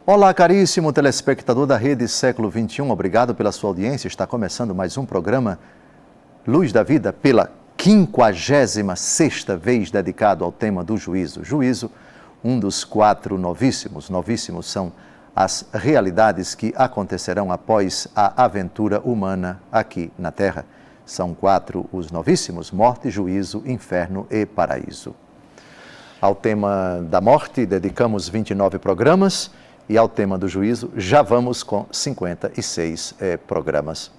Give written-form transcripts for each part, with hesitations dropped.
Olá, caríssimo telespectador da Rede Século XXI, obrigado pela sua audiência. Está começando mais um programa Luz da Vida, pela 56ª vez dedicado ao tema do juízo. Juízo, um dos 4 novíssimos. Novíssimos são as realidades que acontecerão após a aventura humana aqui na Terra. São 4 os novíssimos: morte, juízo, inferno e paraíso. Ao tema da morte dedicamos 29 programas e ao tema do juízo já vamos com 56 programas.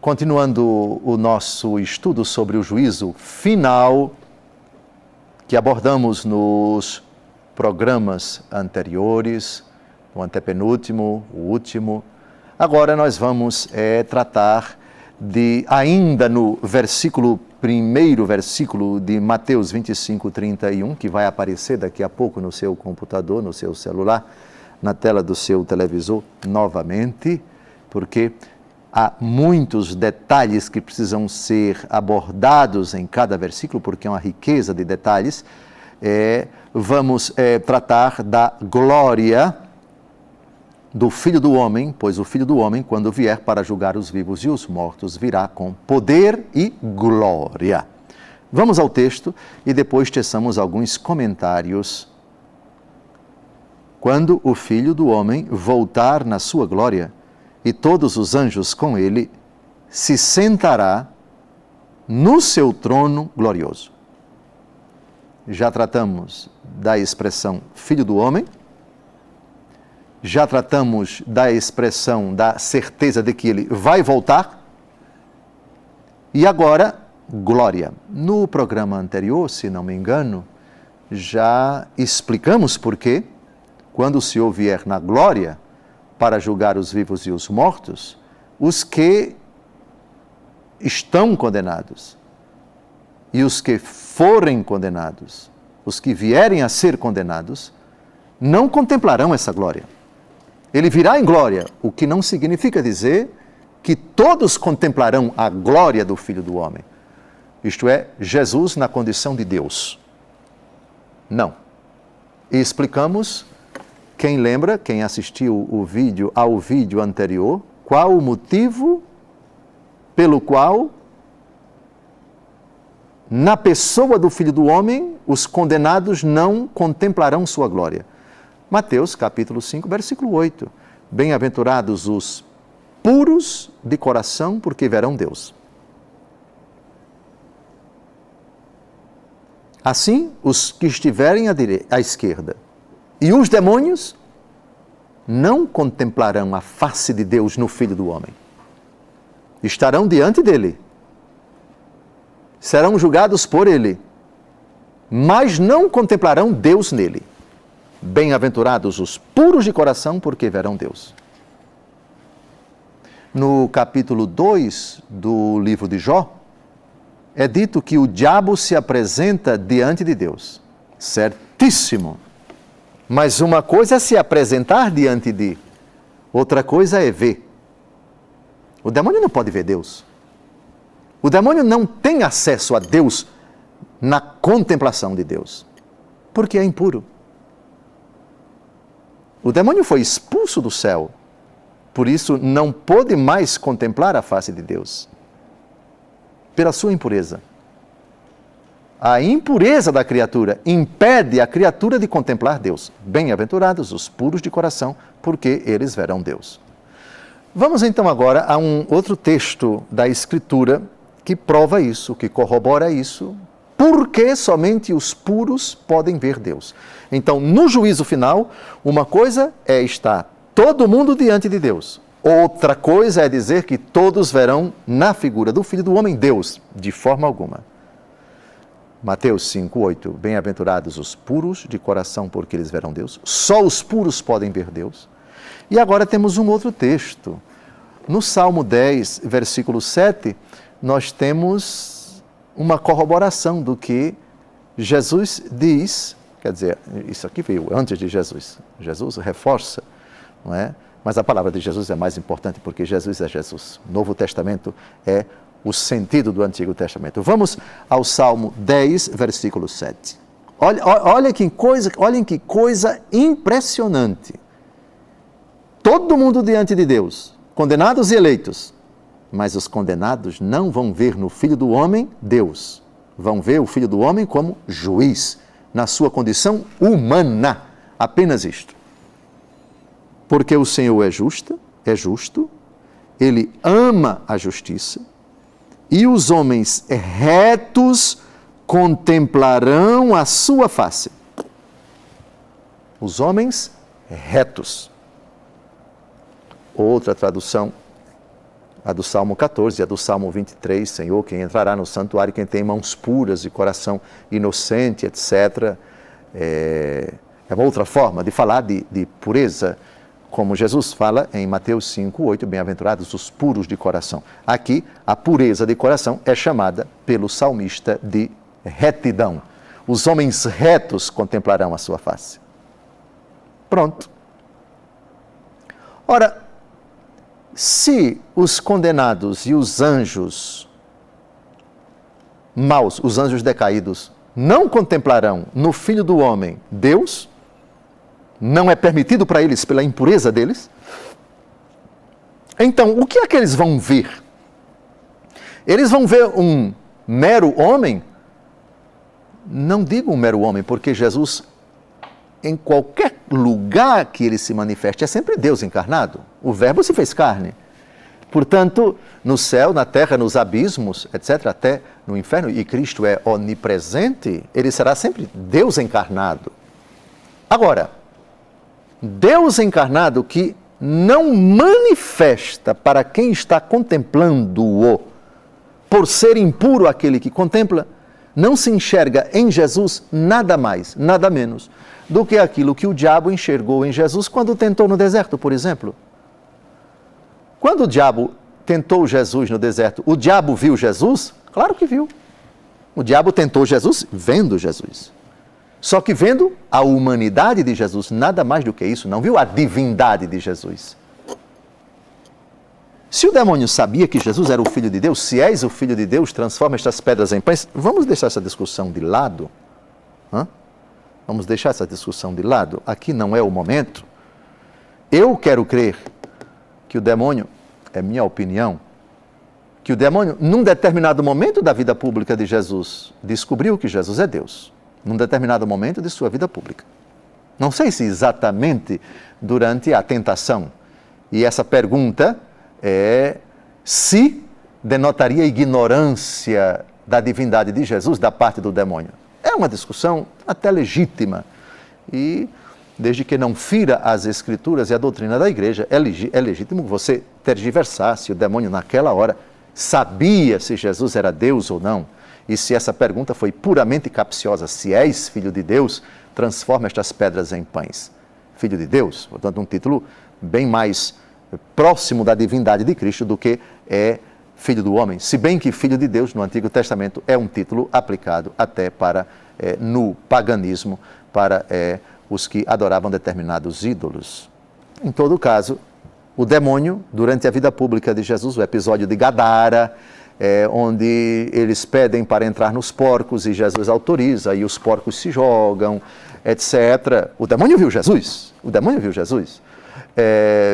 Continuando o nosso estudo sobre o juízo final, que abordamos nos programas anteriores, no antepenúltimo, o último, agora nós vamos tratar ainda no primeiro versículo de Mateus 25:31, que vai aparecer daqui a pouco no seu computador, no seu celular, na tela do seu televisor novamente, porque há muitos detalhes que precisam ser abordados em cada versículo, porque é uma riqueza de detalhes. Vamos tratar da glória do Filho do Homem, pois o Filho do Homem, quando vier para julgar os vivos e os mortos, virá com poder e glória. Vamos ao texto e depois teçamos alguns comentários. Quando o Filho do Homem voltar na sua glória e todos os anjos com ele, se sentará no seu trono glorioso. Já tratamos da expressão Filho do Homem, já tratamos da expressão da certeza de que ele vai voltar, e agora, glória. No programa anterior, se não me engano, já explicamos por quê, quando o Senhor vier na glória para julgar os vivos e os mortos, os que estão condenados e os que forem condenados, os que vierem a ser condenados, não contemplarão essa glória. Ele virá em glória, o que não significa dizer que todos contemplarão a glória do Filho do Homem. Isto é, Jesus na condição de Deus. Não. E explicamos, quem lembra, quem assistiu ao vídeo anterior, qual o motivo pelo qual, na pessoa do Filho do Homem, os condenados não contemplarão sua glória. Mateus, capítulo 5, versículo 8. Bem-aventurados os puros de coração, porque verão Deus. Assim, os que estiverem à esquerda e os demônios não contemplarão a face de Deus no Filho do Homem. Estarão diante dele. Serão julgados por ele, mas não contemplarão Deus nele. Bem-aventurados os puros de coração, porque verão Deus. No capítulo 2 do livro de Jó, é dito que o diabo se apresenta diante de Deus. Certíssimo. Mas uma coisa é se apresentar diante de, outra coisa é ver. O demônio não pode ver Deus. O demônio não tem acesso a Deus na contemplação de Deus, porque é impuro. O demônio foi expulso do céu, por isso não pôde mais contemplar a face de Deus, pela sua impureza. A impureza da criatura impede a criatura de contemplar Deus. Bem-aventurados os puros de coração, porque eles verão Deus. Vamos então agora a um outro texto da Escritura que prova isso, que corrobora isso, porque somente os puros podem ver Deus. Então, no juízo final, uma coisa é estar todo mundo diante de Deus. Outra coisa é dizer que todos verão na figura do Filho do Homem Deus, de forma alguma. Mateus 5:8, bem-aventurados os puros de coração, porque eles verão Deus. Só os puros podem ver Deus. E agora temos um outro texto. No Salmo 10, versículo 7, nós temos uma corroboração do que Jesus diz, quer dizer, isso aqui veio antes de Jesus. Jesus reforça, não é? Mas a palavra de Jesus é mais importante porque Jesus é Jesus. O Novo Testamento é o sentido do Antigo Testamento. Vamos ao Salmo 10, versículo 7. Olhem que coisa impressionante. todo mundo diante de Deus, condenados e eleitos. Mas os condenados não vão ver no Filho do Homem Deus. Vão ver o Filho do Homem como juiz, na sua condição humana. Apenas isto. Porque o Senhor é justo, Ele ama a justiça, e os homens retos contemplarão a sua face. Os homens retos. Outra tradução, a do Salmo 14 e a do Salmo 23, Senhor, quem entrará no santuário, quem tem mãos puras e coração inocente, etc. É uma outra forma de falar de pureza, como Jesus fala em Mateus 5:8, bem-aventurados os puros de coração. Aqui, a pureza de coração é chamada pelo salmista de retidão. Os homens retos contemplarão a sua face. Pronto. Ora, se os condenados e os anjos maus, os anjos decaídos, não contemplarão no Filho do Homem Deus, não é permitido para eles pela impureza deles, então o que é que eles vão ver? Eles vão ver um mero homem? Não digo um mero homem, porque Jesus, em qualquer lugar que ele se manifeste, é sempre Deus encarnado. O Verbo se fez carne. Portanto, no céu, na terra, nos abismos, etc., até no inferno, e Cristo é onipresente, ele será sempre Deus encarnado. Agora, Deus encarnado que não manifesta para quem está contemplando-o, por ser impuro aquele que contempla, não se enxerga em Jesus nada mais, nada menos do que aquilo que o diabo enxergou em Jesus quando tentou no deserto, por exemplo. Quando o diabo tentou Jesus no deserto, o diabo viu Jesus? Claro que viu. O diabo tentou Jesus vendo Jesus. Só que vendo a humanidade de Jesus, nada mais do que isso, não viu a divindade de Jesus. Se o demônio sabia que Jesus era o Filho de Deus, se és o Filho de Deus, transforma estas pedras em pães. Vamos deixar essa discussão de lado? Vamos deixar essa discussão de lado? Aqui não é o momento. Eu quero crer que o demônio, é minha opinião, que o demônio, num determinado momento da vida pública de Jesus, descobriu que Jesus é Deus. Num determinado momento de sua vida pública. Não sei se exatamente durante a tentação. E essa pergunta se denotaria ignorância da divindade de Jesus da parte do demônio. É uma discussão até legítima. E, desde que não fira as Escrituras e a doutrina da igreja, é legítimo você tergiversar se o demônio naquela hora sabia se Jesus era Deus ou não. E se essa pergunta foi puramente capciosa, se és filho de Deus, transforma estas pedras em pães. Filho de Deus, portanto, um título bem mais próximo da divindade de Cristo do que é filho do homem. Se bem que filho de Deus, no Antigo Testamento, é um título aplicado até para, no paganismo, para os que adoravam determinados ídolos. Em todo caso, o demônio, durante a vida pública de Jesus, o episódio de Gadara, onde eles pedem para entrar nos porcos e Jesus autoriza e os porcos se jogam, etc. O demônio viu Jesus.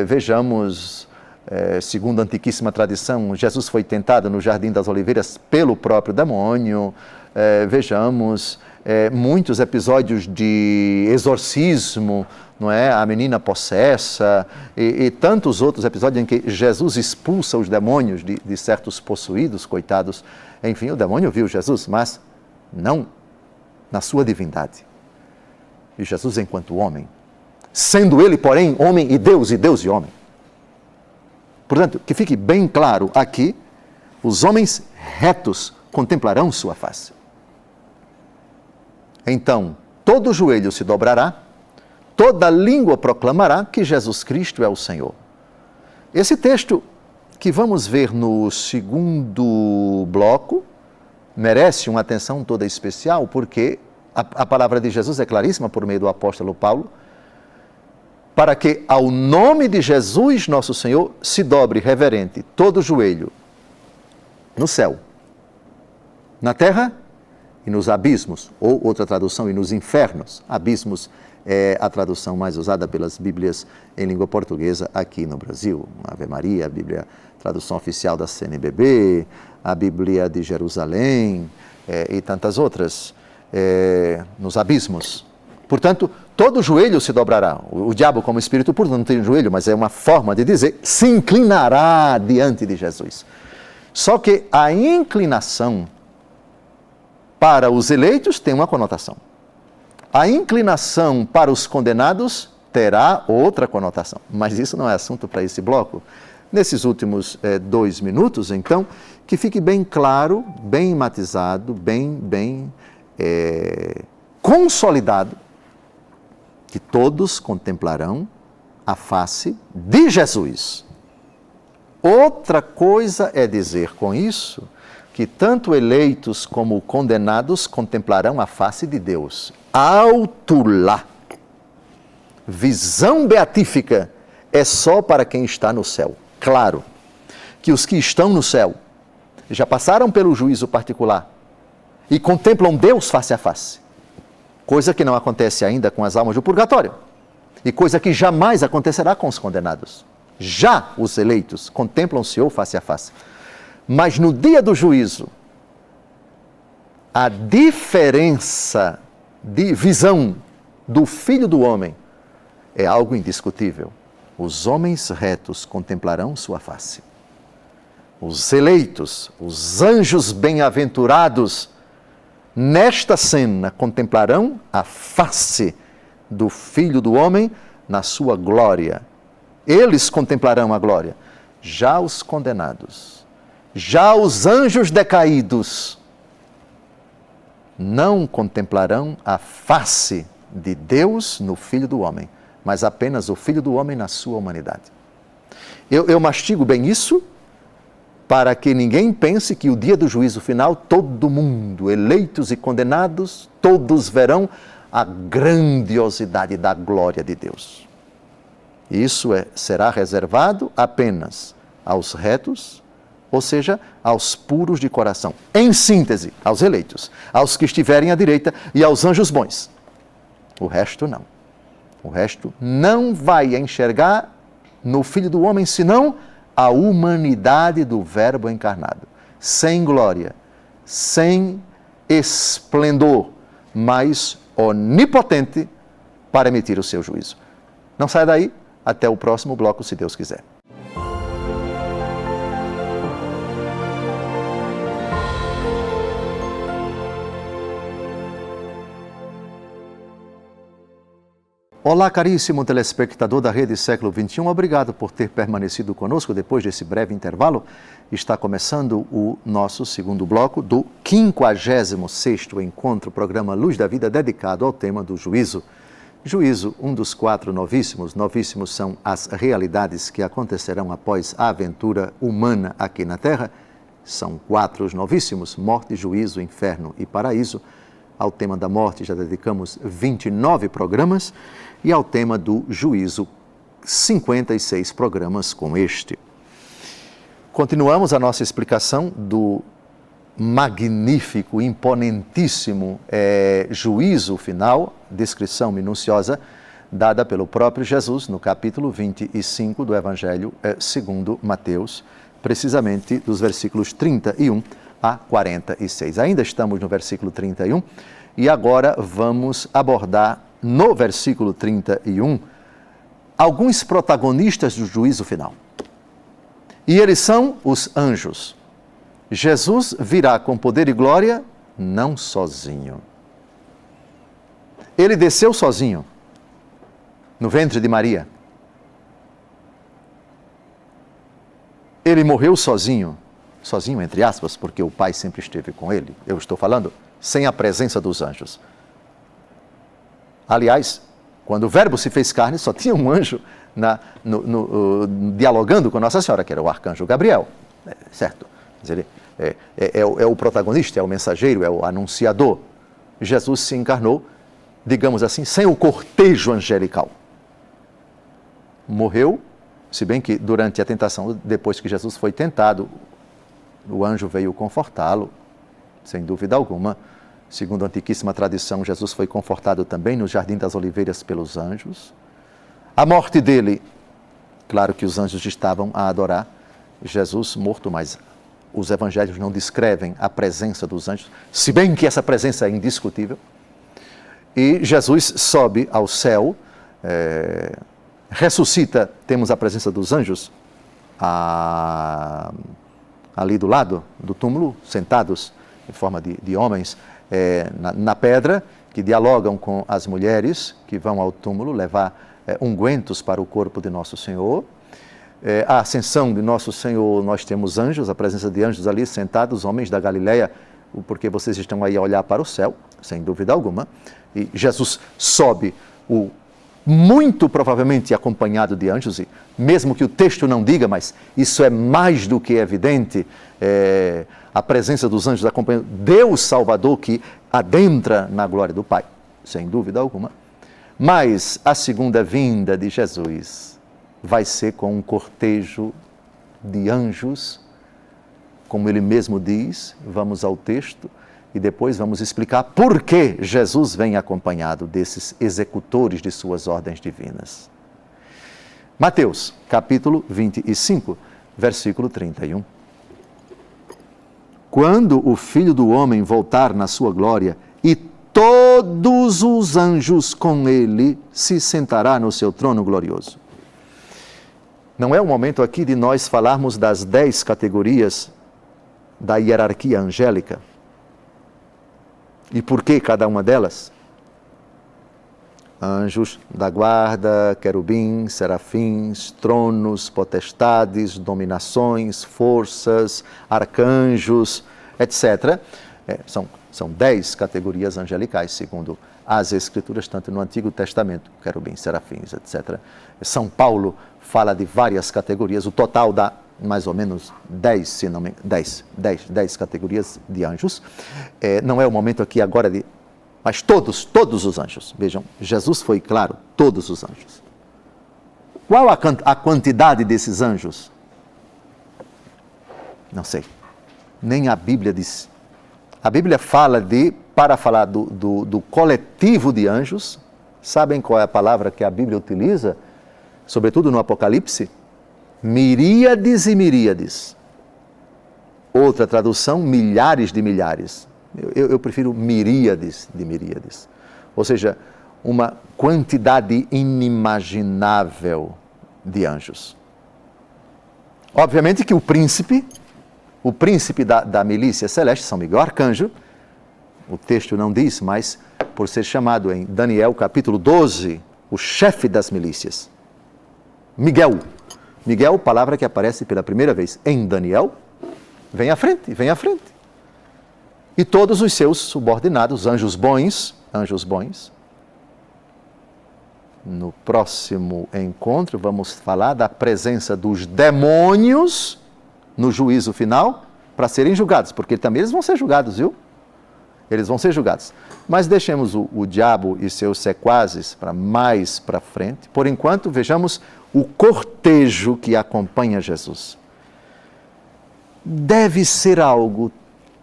Vejamos, segundo a antiquíssima tradição, Jesus foi tentado no Jardim das Oliveiras pelo próprio demônio. Vejamos muitos episódios de exorcismo, não é? A menina possessa e tantos outros episódios em que Jesus expulsa os demônios de certos possuídos, coitados. Enfim, o demônio viu Jesus, mas não na sua divindade. E Jesus enquanto homem, sendo ele, porém, homem e Deus e homem. Portanto, que fique bem claro aqui, os homens retos contemplarão sua face. Então, todo joelho se dobrará, toda língua proclamará que Jesus Cristo é o Senhor. Esse texto que vamos ver no segundo bloco merece uma atenção toda especial, porque a palavra de Jesus é claríssima por meio do apóstolo Paulo, para que ao nome de Jesus, nosso Senhor, se dobre reverente todo joelho no céu, na terra e nos abismos, ou outra tradução, e nos infernos. Abismos é a tradução mais usada pelas Bíblias em língua portuguesa aqui no Brasil. Ave Maria, a Bíblia, tradução oficial da CNBB, a Bíblia de Jerusalém e tantas outras, nos abismos. Portanto, todo joelho se dobrará. O diabo, como espírito puro, não tem joelho, mas é uma forma de dizer, se inclinará diante de Jesus. Só que a inclinação para os eleitos tem uma conotação. A inclinação para os condenados terá outra conotação. Mas isso não é assunto para esse bloco. Nesses últimos 2 minutos, então, que fique bem claro, bem matizado, bem consolidado, que todos contemplarão a face de Jesus. Outra coisa é dizer com isso que tanto eleitos como condenados contemplarão a face de Deus. Alto lá! Visão beatífica é só para quem está no céu. Claro que os que estão no céu já passaram pelo juízo particular e contemplam Deus face a face. Coisa que não acontece ainda com as almas do purgatório. E coisa que jamais acontecerá com os condenados. Já os eleitos contemplam o Senhor face a face. Mas no dia do juízo, a diferença de visão do Filho do Homem é algo indiscutível. Os homens retos contemplarão sua face. Os eleitos, os anjos bem-aventurados, nesta cena contemplarão a face do Filho do Homem na sua glória. Eles contemplarão a glória. Já os condenados, já os anjos decaídos, não contemplarão a face de Deus no Filho do Homem, mas apenas o Filho do Homem na sua humanidade. Eu mastigo bem isso, para que ninguém pense que o dia do juízo final, todo mundo, eleitos e condenados, todos verão a grandiosidade da glória de Deus. Isso será reservado apenas aos retos, ou seja, aos puros de coração. Em síntese, aos eleitos, aos que estiverem à direita e aos anjos bons. O resto não. O resto não vai enxergar no Filho do Homem, senão a humanidade do Verbo encarnado. Sem glória, sem esplendor, mas onipotente para emitir o seu juízo. Não saia daí, até o próximo bloco, se Deus quiser. Olá, caríssimo telespectador da Rede Século XXI, obrigado por ter permanecido conosco depois desse breve intervalo. Está começando o nosso segundo bloco do 56º Encontro, programa Luz da Vida, dedicado ao tema do juízo. Juízo, um dos 4 novíssimos. Novíssimos são as realidades que acontecerão após a aventura humana aqui na Terra. São 4 os novíssimos: morte, juízo, inferno e paraíso. Ao tema da morte já dedicamos 29 programas e ao tema do juízo 56 programas com este. Continuamos a nossa explicação do magnífico, imponentíssimo juízo final, descrição minuciosa dada pelo próprio Jesus no capítulo 25 do Evangelho segundo Mateus, precisamente dos versículos 31 a 46. Ainda estamos no versículo 31 e agora vamos abordar no versículo 31 alguns protagonistas do juízo final. E eles são os anjos. Jesus virá com poder e glória, não sozinho. Ele desceu sozinho no ventre de Maria. Ele morreu sozinho. Sozinho, entre aspas, porque o Pai sempre esteve com ele. Eu estou falando sem a presença dos anjos. Aliás, quando o Verbo se fez carne, só tinha um anjo dialogando com Nossa Senhora, que era o arcanjo Gabriel, certo? Mas ele é o protagonista, é o mensageiro, é o anunciador. Jesus se encarnou, digamos assim, sem o cortejo angelical. Morreu, se bem que durante a tentação, depois que Jesus foi tentado, o anjo veio confortá-lo, sem dúvida alguma, Segundo a antiquíssima tradição, Jesus foi confortado também no Jardim das Oliveiras pelos anjos. A morte dele, claro que os anjos estavam a adorar Jesus morto, mas os evangelhos não descrevem a presença dos anjos, se bem que essa presença é indiscutível. E Jesus sobe ao céu, ressuscita, temos a presença dos anjos ali do lado do túmulo, sentados em forma de homens na pedra, que dialogam com as mulheres que vão ao túmulo levar ungüentos para o corpo de Nosso Senhor. A ascensão de Nosso Senhor, nós temos anjos, a presença de anjos ali sentados, homens da Galileia, porque vocês estão aí a olhar para o céu, sem dúvida alguma, e Jesus sobe, muito provavelmente acompanhado de anjos, e mesmo que o texto não diga, mas isso é mais do que evidente, a presença dos anjos acompanhando Deus Salvador que adentra na glória do Pai, sem dúvida alguma. Mas a segunda vinda de Jesus vai ser com um cortejo de anjos, como ele mesmo diz. Vamos ao texto e depois vamos explicar por que Jesus vem acompanhado desses executores de suas ordens divinas. Mateus, capítulo 25, versículo 31. Quando o Filho do Homem voltar na sua glória e todos os anjos com ele, se sentará no seu trono glorioso. Não é o momento aqui de nós falarmos das 10 categorias da hierarquia angélica. E por que cada uma delas? Anjos da guarda, querubins, serafins, tronos, potestades, dominações, forças, arcanjos, etc. São 10 categorias angelicais, segundo as Escrituras, tanto no Antigo Testamento, querubins, serafins, etc. São Paulo fala de várias categorias, o total dá mais ou menos 10 categorias de anjos. Não é o momento aqui agora de... Mas todos os anjos. Vejam, Jesus foi claro, todos os anjos. Qual a quantidade desses anjos? Não sei. Nem a Bíblia diz. A Bíblia fala para falar do coletivo de anjos, sabem qual é a palavra que a Bíblia utiliza? Sobretudo no Apocalipse? Miríades e miríades. Outra tradução, milhares de milhares. Eu prefiro miríades de miríades. Ou seja, uma quantidade inimaginável de anjos. Obviamente que o príncipe da milícia celeste, São Miguel Arcanjo, o texto não diz, mas por ser chamado em Daniel capítulo 12, o chefe das milícias. Miguel, palavra que aparece pela primeira vez em Daniel, vem à frente. E todos os seus subordinados, anjos bons. No próximo encontro vamos falar da presença dos demônios no juízo final para serem julgados, porque também eles vão ser julgados, viu? Eles vão ser julgados. Mas deixemos o diabo e seus sequazes mais para frente. Por enquanto, vejamos o cortejo que acompanha Jesus. Deve ser algo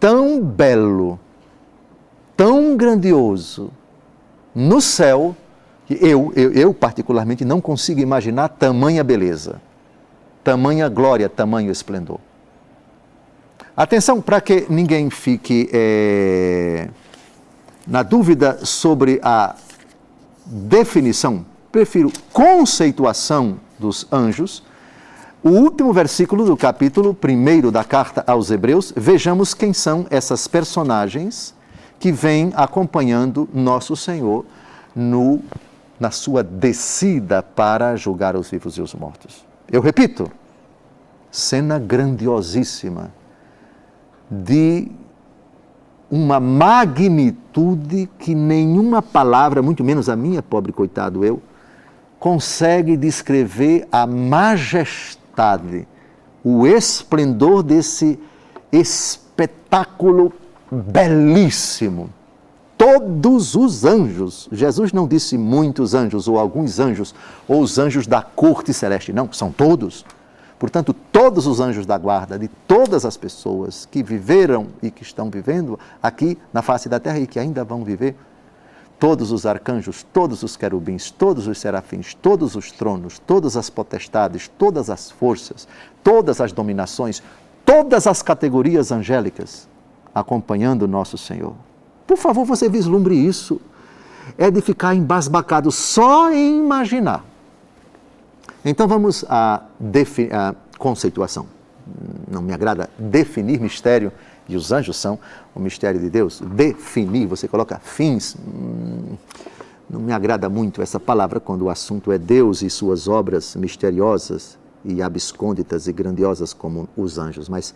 tão belo, tão grandioso no céu, que eu particularmente não consigo imaginar tamanha beleza, tamanha glória, tamanho esplendor. Atenção para que ninguém fique na dúvida sobre a definição, prefiro conceituação dos anjos. O último versículo do capítulo 1 da carta aos Hebreus, vejamos quem são essas personagens que vêm acompanhando nosso Senhor na sua descida para julgar os vivos e os mortos. Eu repito, cena grandiosíssima, de uma magnitude que nenhuma palavra, muito menos a minha, pobre coitado eu, consegue descrever a majestade, o esplendor desse espetáculo belíssimo. Todos os anjos, Jesus não disse muitos anjos, ou alguns anjos, ou os anjos da corte celeste, não, são todos. Portanto, todos os anjos da guarda, de todas as pessoas que viveram e que estão vivendo aqui na face da terra e que ainda vão viver, todos os arcanjos, todos os querubins, todos os serafins, todos os tronos, todas as potestades, todas as forças, todas as dominações, todas as categorias angélicas, acompanhando o nosso Senhor. Por favor, você vislumbre isso. É de ficar embasbacado só em imaginar. Então vamos à conceituação. Não me agrada definir mistério, e os anjos são o mistério de Deus. Definir, você coloca fins. Não me agrada muito essa palavra quando o assunto é Deus e suas obras misteriosas e abscônditas e grandiosas como os anjos. Mas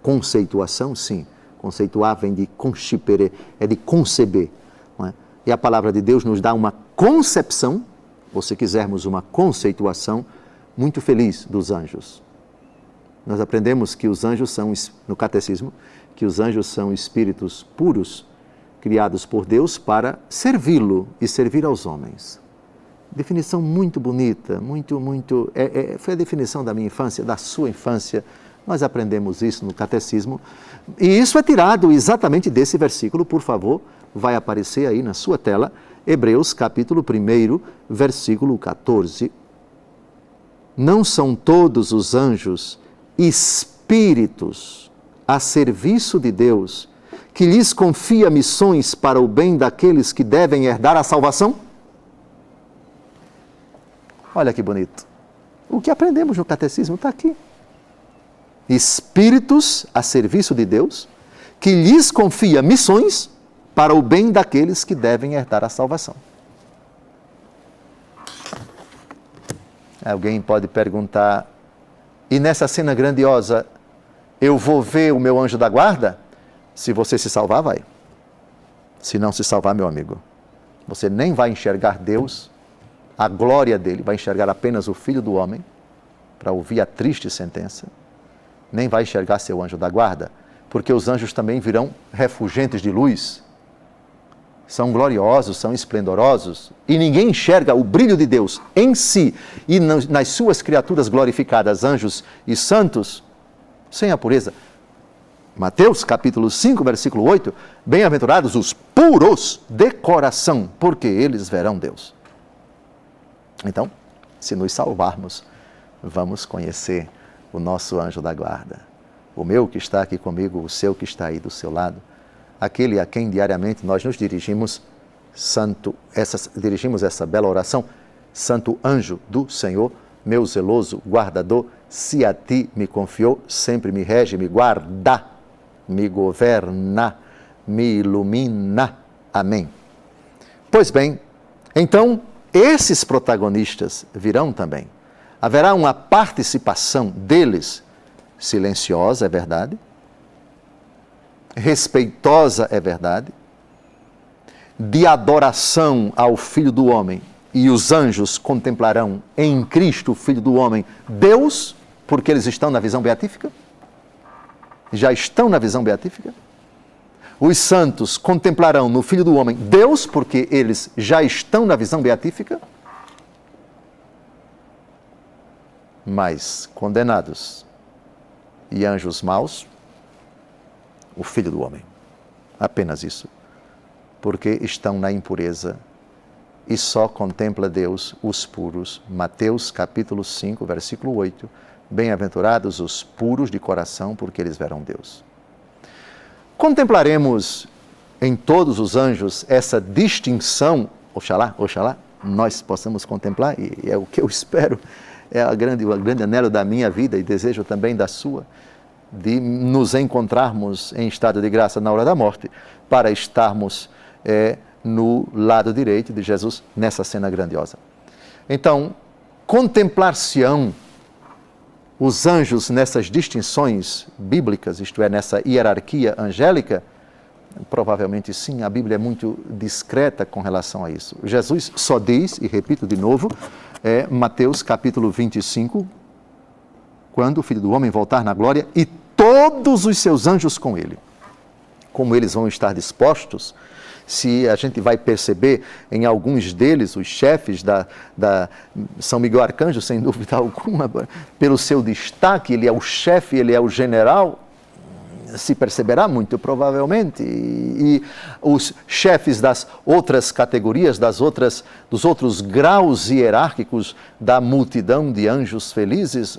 conceituação, sim. Conceituar vem de conchipere, é de conceber. Não é? E a palavra de Deus nos dá uma concepção, ou se quisermos uma conceituação, muito feliz dos anjos. Nós aprendemos que os anjos são, no catecismo, que os anjos são espíritos puros, criados por Deus para servi-lo e servir aos homens. Definição muito bonita, foi a definição da minha infância, da sua infância. Nós aprendemos isso no catecismo. E isso é tirado exatamente desse versículo, por favor, vai aparecer aí na sua tela, Hebreus capítulo 1, versículo 14. Não são todos os anjos espíritos a serviço de Deus, que lhes confia missões para o bem daqueles que devem herdar a salvação? Olha que bonito. O que aprendemos no catecismo está aqui. Espíritos a serviço de Deus, que lhes confia missões para o bem daqueles que devem herdar a salvação. Alguém pode perguntar, e nessa cena grandiosa, eu vou ver o meu anjo da guarda? Se você se salvar, vai. Se não se salvar, meu amigo, você nem vai enxergar Deus, a glória dele, vai enxergar apenas o Filho do Homem, para ouvir a triste sentença, nem vai enxergar seu anjo da guarda, porque os anjos também virão refulgentes de luz, são gloriosos, são esplendorosos, e ninguém enxerga o brilho de Deus em si e nas suas criaturas glorificadas, anjos e santos, sem a pureza. Mateus capítulo 5, versículo 8, bem-aventurados os puros de coração, porque eles verão Deus. Então, se nos salvarmos, vamos conhecer o nosso anjo da guarda, o meu que está aqui comigo, o seu que está aí do seu lado, aquele a quem diariamente nós nos dirigimos, dirigimos essa bela oração: Santo anjo do Senhor, meu zeloso guardador, se a ti me confiou, sempre me rege, me guarda, me governa, me ilumina. Amém. Pois bem, então, esses protagonistas virão também. Haverá uma participação deles, silenciosa, é verdade, respeitosa, é verdade, de adoração ao Filho do Homem, e os anjos contemplarão em Cristo, o Filho do Homem, Deus, porque eles estão na visão beatífica, já estão na visão beatífica. Os santos contemplarão no Filho do Homem Deus, porque eles já estão na visão beatífica. Mas condenados e anjos maus, o Filho do Homem. Apenas isso. Porque estão na impureza e só contempla Deus os puros. Mateus capítulo 5, versículo 8. Bem-aventurados os puros de coração, porque eles verão Deus. Contemplaremos em todos os anjos essa distinção, oxalá, nós possamos contemplar, e é o que eu espero, é o grande anelo da minha vida e desejo também da sua, de nos encontrarmos em estado de graça na hora da morte, para estarmos no lado direito de Jesus nessa cena grandiosa. Então, contemplar-se-ão os anjos nessas distinções bíblicas, isto é, nessa hierarquia angélica? Provavelmente sim, a Bíblia é muito discreta com relação a isso. Jesus só diz, e repito de novo, Mateus capítulo 25, quando o Filho do Homem voltar na glória e todos os seus anjos com ele. Como eles vão estar dispostos se a gente vai perceber em alguns deles, os chefes da São Miguel Arcanjo, sem dúvida alguma, pelo seu destaque, ele é o chefe, ele é o general, se perceberá muito provavelmente, e os chefes das outras categorias, dos outros graus hierárquicos da multidão de anjos felizes,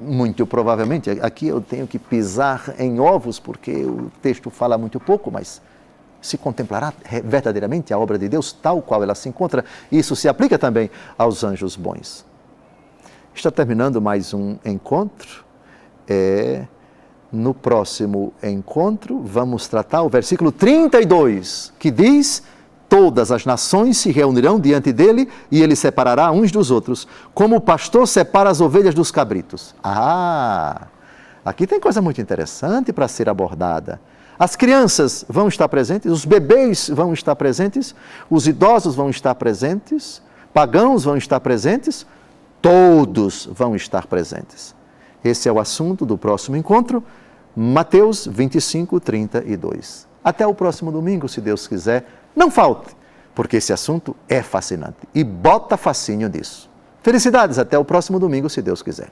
muito provavelmente, aqui eu tenho que pisar em ovos, porque o texto fala muito pouco, mas se contemplará verdadeiramente a obra de Deus tal qual ela se encontra. Isso se aplica também aos anjos bons. Está terminando mais um encontro. No próximo encontro, vamos tratar o versículo 32, que diz: todas as nações se reunirão diante dele e ele separará uns dos outros, como o pastor separa as ovelhas dos cabritos. Aqui tem coisa muito interessante para ser abordada. As crianças vão estar presentes, os bebês vão estar presentes, os idosos vão estar presentes, pagãos vão estar presentes, todos vão estar presentes. Esse é o assunto do próximo encontro, Mateus 25, 32. Até o próximo domingo, se Deus quiser. Não falte, porque esse assunto é fascinante. E bota fascínio nisso. Felicidades, até o próximo domingo, se Deus quiser.